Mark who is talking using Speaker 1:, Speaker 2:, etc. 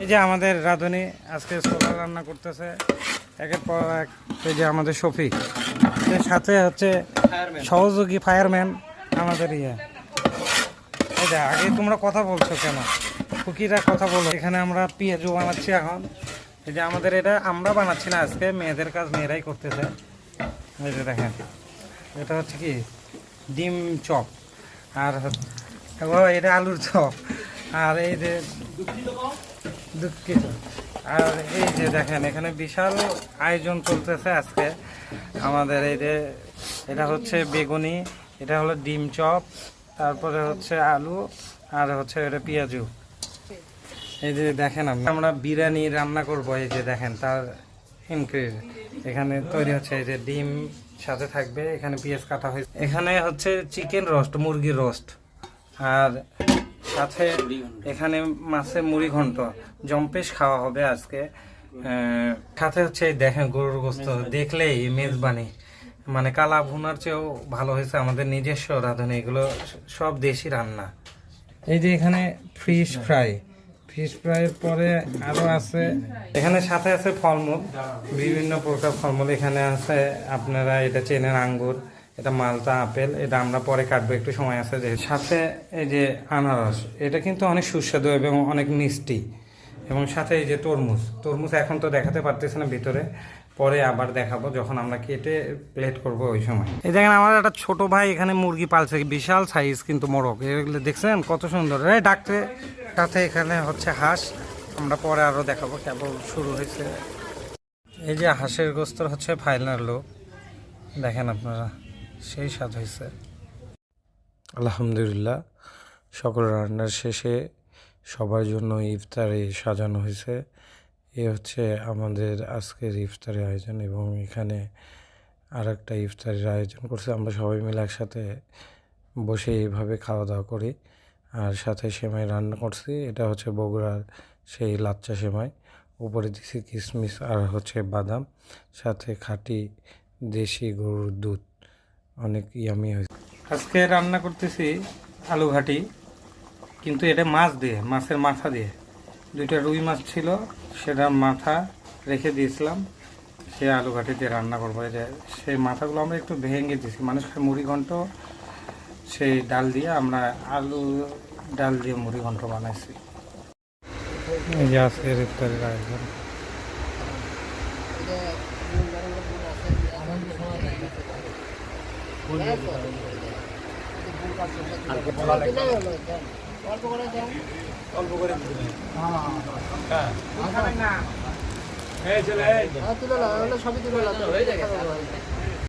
Speaker 1: এই যে আমাদের রাঁধুনি আজকে ছোলা রান্না করতেছে একের পর এক। এই যে আমাদের শফিক, এর সাথে হচ্ছে সহযোগী ফায়ারম্যান আমাদের ইয়ে। এই যে আগে তোমরা কথা বলছো কেন, খুকিরা কথা বলো। এখানে আমরা পেঁয়াজু বানাচ্ছি এখন। এই যে আমাদের এটা আমরা বানাচ্ছি না, আজকে মেয়েদের কাজ মেয়েরাই করতেছে। এই যে দেখেন, এটা হচ্ছে কি ডিম চপ, আর এটা আলুর চপ, আর এই যে দুঃখিত। আর এই যে দেখেন এখানে বিশাল আয়োজন চলতেছে আজকে আমাদের। এই যে এটা হচ্ছে বেগুনি, এটা হলো ডিম চপ, তারপরে হচ্ছে আলু, আর হচ্ছে এটা পেঁয়াজু। এই যে দেখেন আমরা বিরিয়ানি রান্না করব। এই যে দেখেন তার ইনগ্রিডিয়েন্ট এখানে তৈরি হচ্ছে। এই যে ডিম সাথে থাকবে, এখানে পেঁয়াজ কাটা হয়েছে, এখানে হচ্ছে চিকেন রোস্ট, মুরগির রোস্ট, আর সাথে এখানে মাছের মুড়ি ঘন্ট জম্পেশ খাওয়া হবে আজকে। সাথে হচ্ছে এই দেখেন গরুর গোস্ত, দেখলেই মেজবানি, মানে কালা ভুনার চেয়েও ভালো হয়েছে। আমাদের নিজস্ব রাঁধুনি, এগুলো সব দেশি রান্না। এই যে এখানে ফিশ ফ্রাই, ফিশ ফ্রাইয়ের পরে আরও আছে এখানে সাথে আছে ফলমূল, বিভিন্ন প্রকার ফলমূল এখানে আছে। আপনারা এটা চেনেন, আঙ্গুর, এটা মালটা, আপেল, এটা আমরা পরে কাটবো, একটু সময় আছে। যে সাথে এই যে আনারস, এটা কিন্তু অনেক সুস্বাদু এবং অনেক মিষ্টি। এবং সাথে এই যে তরমুজ, তরমুজ এখন তো দেখাতে পারতেছে না ভিতরে, পরে আবার দেখাবো যখন আমরা কেটে প্লেট করব ওই সময়। এই দেখেন আমার একটা ছোট ভাই এখানে মুরগি পালছে, বিশাল সাইজ কিন্তু মোরগ, এগুলো দেখছেন কত সুন্দর। এই ডাকতে সাথে এখানে হচ্ছে হাঁস, আমরা পরে আরও দেখাবো, কেবল শুরু হয়েছে। এই যে হাঁসের গোস্তর হচ্ছে ফাইনাল লুক, দেখেন আপনারা, সেই স্বাদ হয়েছে। আলহামদুলিল্লাহ, সকল রান্নার শেষে সবার জন্য ইফতারি সাজানো হয়েছে। এ হচ্ছে আমাদের আজকের ইফতারি আয়োজন, এবং এখানে আর একটা ইফতারির আয়োজন করছে। আমরা সবাই মিলে একসাথে বসে এইভাবে খাওয়া দাওয়া করি। আর সাথে সেমাই রান্না করছি, এটা হচ্ছে বগুড়ার সেই লাচ্চা সেমাই, উপরে দিছি কিশমিশ আর হচ্ছে বাদাম, সাথে খাঁটি দেশি গরুর দুধ, অনেক ইয়ামি হয়েছে। আজকে রান্না করতেছি আলু ঘাটি, কিন্তু এটা মাছ দিয়ে, মাছের মাথা দিয়ে। দুইটা রুই মাছ ছিল, সেটার মাথা রেখে দিয়েছিলাম, সে আলু ঘাটি দিয়ে রান্না করবো। এই যে সেই মাথাগুলো আমরা একটু ভেঙে দিয়েছি, মানুষ খায় মুড়ি ঘন্ট, সেই ডাল দিয়ে আমরা আলু ডাল দিয়ে মুড়ি ঘন্ট বানাইছি। এই যে আজকের ইফতারের আয়োজন।